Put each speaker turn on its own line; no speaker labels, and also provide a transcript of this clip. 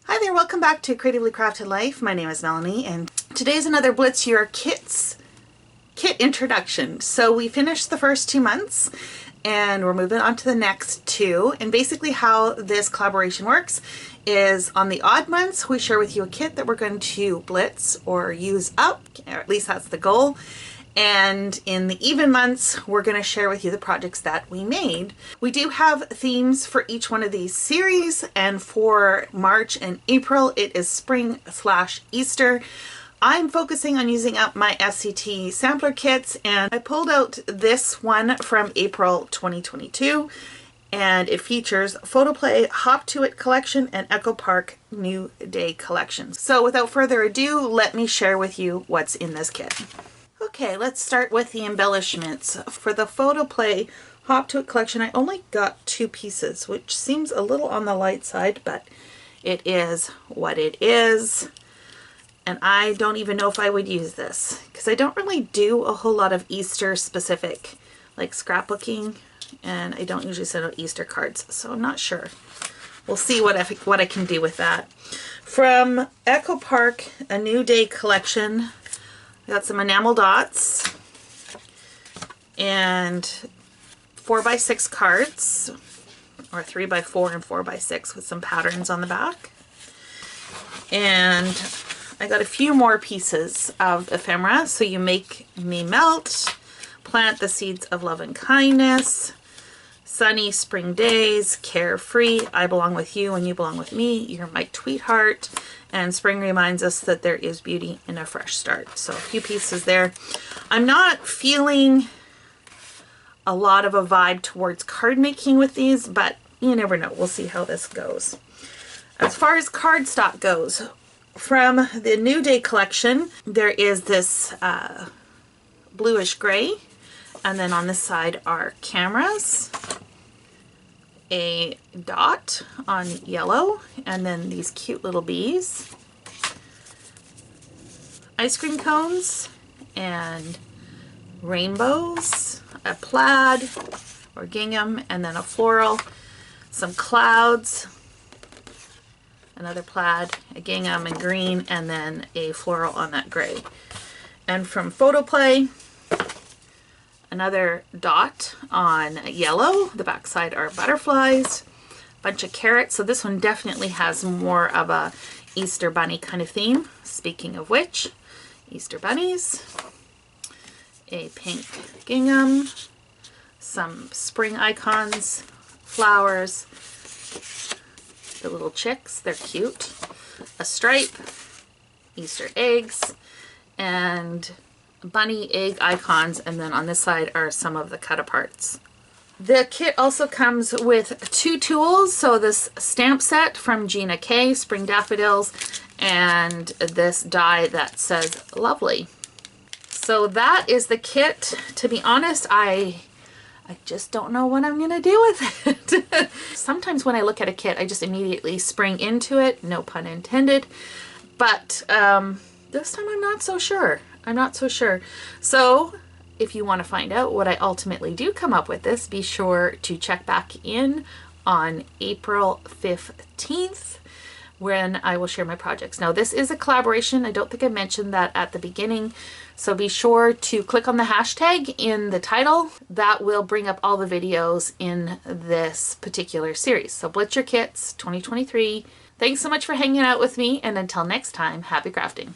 Hi there, welcome back to Creatively Crafted Life. My name is Melanie and today's another Blitz Your Kitz kit introduction. So we finished the first 2 months and we're moving on to the next 2. And basically how this collaboration works is on the odd months we share with you a kit that we're going to blitz or use up, or at least that's the goal. And in the even months, we're going to share with you the projects that we made. We do have themes for each one of these series, and for March and April, it is spring/Easter. I'm focusing on using up my SCT Sampler Kits, and I pulled out this one from April 2022, and it features Photoplay Hop to It collection and Echo Park New Day collection. So without further ado, let me share with you what's in this kit. Okay, let's start with the embellishments. For the Photoplay Hop to It collection, I only got 2 pieces, which seems a little on the light side, but it is what it is. And I don't even know if I would use this, because I don't really do a whole lot of Easter specific, like scrapbooking, and I don't usually send out Easter cards, so I'm not sure. We'll see what I can do with that. From Echo Park, a New Day collection, I got some enamel dots and 4x6 cards, or 3x4 and 4x6 with some patterns on the back. And I got a few more pieces of ephemera. So You Make Me Melt, Plant the Seeds of Love and Kindness, Sunny Spring Days, Carefree, I Belong With You and You Belong With Me, You're My Tweetheart, and Spring Reminds Us That There Is Beauty in a Fresh Start. So a few pieces there. I'm not feeling a lot of a vibe towards card making with these, but you never know. We'll see how this goes. As far as cardstock goes, from the New Day collection, there is this bluish gray, and then on this side are cameras, a dot on yellow, and then these cute little bees, ice cream cones, and rainbows, a plaid or gingham, and then a floral, some clouds, another plaid, a gingham and green, and then a floral on that gray. And from Photoplay, another dot on yellow. The backside are butterflies, bunch of carrots. So this one definitely has more of a Easter bunny kind of theme. Speaking of which, Easter bunnies, a pink gingham, some spring icons, flowers, the little chicks, they're cute, a stripe, Easter eggs, and bunny egg icons, and then on this side are some of the cut aparts. The kit also comes with 2 tools, so this stamp set from Gina K, Spring Daffodils, and this die that says Lovely. So that is the kit. To be honest, I just don't know what I'm gonna do with it. Sometimes when I look at a kit, I just immediately spring into it, no pun intended, but this time I'm not so sure. I'm not so sure. So if you want to find out what I ultimately do come up with this, be sure to check back in on April 15th when I will share my projects. Now this is a collaboration. I don't think I mentioned that at the beginning. So be sure to click on the hashtag in the title. That will bring up all the videos in this particular series. So Blitz Your Kitz 2023. Thanks so much for hanging out with me, and until next time, happy crafting.